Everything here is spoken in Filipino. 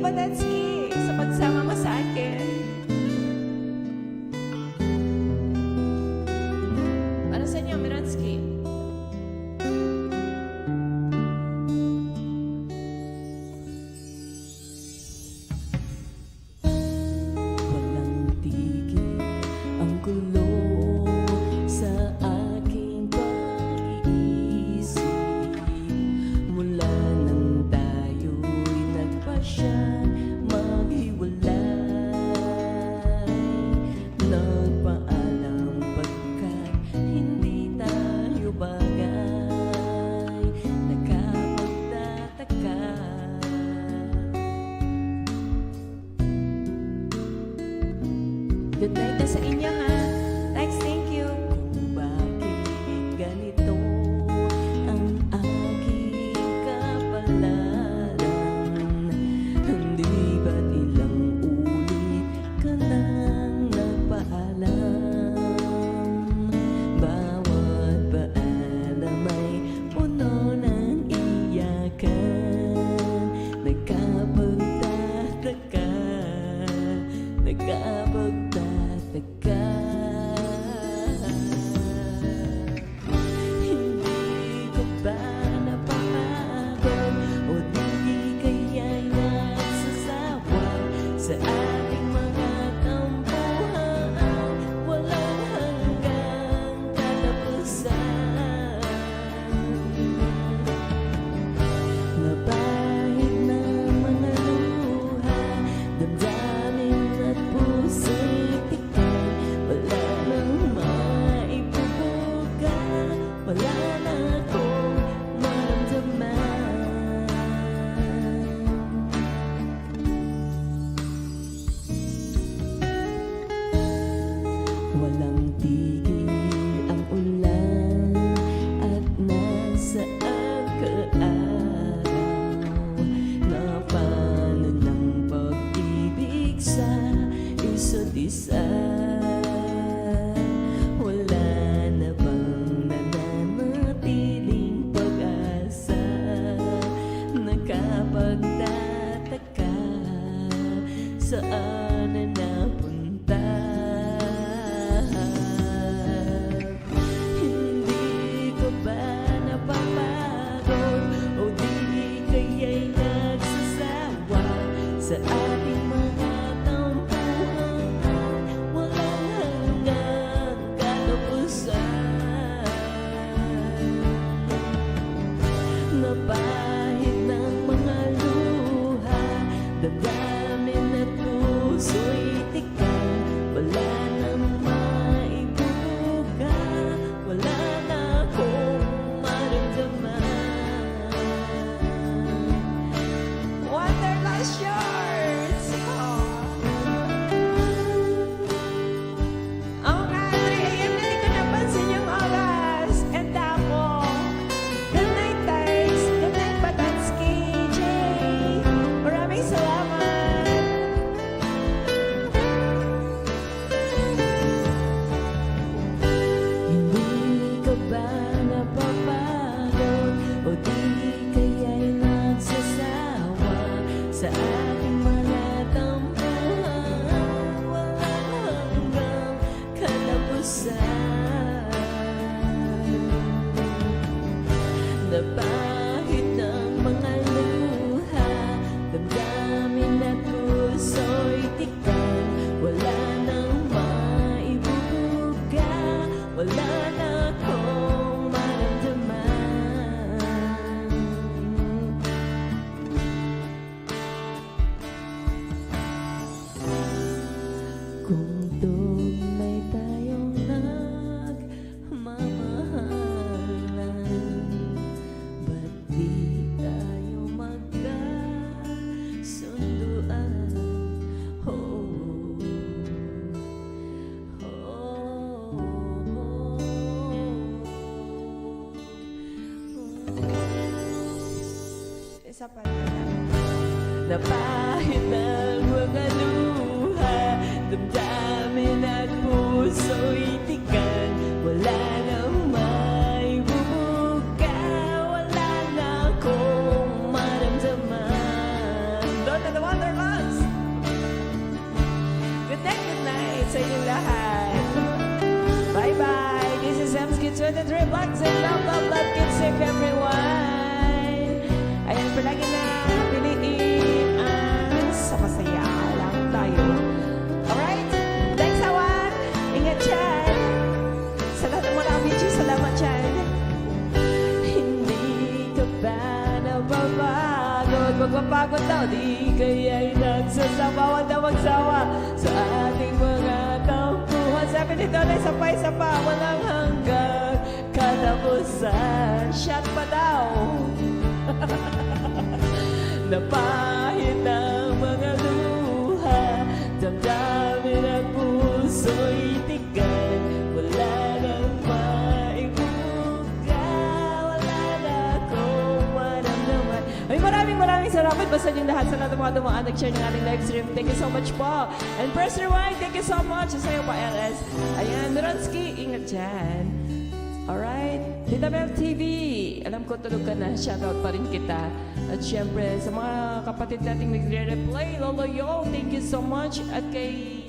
Badatsky, sa pagsama mo sa akin. Para sa inyo, Miransky. Walang tigil ang gulo sa aking pag-iisip. Mula nang tayo'y nagpasya maghiwalay, nagpaalam pagkat hindi tayo bagay, nakapagtataka. Good night na sa inyo, ha? Thanks, thank you. Kung bakit ganito ang aking kapalaran, hindi ba't ilang ulit ka nang nagpaalam? Bawat paalam ay puno ng iyakan, nagkapagtataka, nagkapagtataka. Hindi ko ba napapagod o di kaya'y nagsasawa sa ating mga tampuhan, walang hanggang katapusan? Napahid ng mga luha, damdamin at puso'y tikman, wala nang maibubuga, wala na akong maramdaman. Walang tigil ang ulan at nasa kaaraw, napano ng pag-ibig sa isa't isa. Wala na bang nananatiling pag-asa, nakapagtataka, saan na napunta? Hindi ko ba napapagod o di kaya'y nagsasawa sa ating mga tampuhan, walang hanggang katapusan? Napahid ng mga luha, damdamin at puso'y tikman, wala nang maibubuga, wala na akong maramdaman. Wanderlust yours! Oh. Oo nga, 3 AM na di ko napansin yung oras. And ako, good night, guys. Good night, Badatsky, Jay. Maraming salamat. Hindi ka ba napapagod o di kaya'y nagsasawa sa ating mga tampuhan, walang hanggang katapusan? Napahid ng mga luha, damdamin at puso'y tikman, wala nang maibubuga, wala na akong maramdaman. Kung tunay tayong nagmamahalan, ba't di tayo magkasunduan? Oh, Isa pa lang. napahid ng mga luha, damdamin at puso'y tikan, wala nang maibubuga, wala na akong maramdaman. Don't the wonder magpapagod daw, di kaya'y nagsasawa daw magsawa sa ating mga tampuhan. Sabi nito na sabay-saba, walang hanggang katapusan. Shot pa daw. Napahid ng mga luha, damdamin at puso'y tigan. Wala nang maibuga, wala na akong maramdaman. Ay, maraming salamat. Basta yung lahat sa lahat ng mga dumaan nag-share ng ating live stream. Thank you so much po. And First Rewind, thank you so much. Sa'yo pa, LS. Ayan, Nuransky, ingat dyan. Alright, Tita Mel TV, alam ko tulog ka na, shoutout pa rin kita. At syempre, sa mga kapatid nating nagre-replay, Lolo Yo, thank you so much. At kay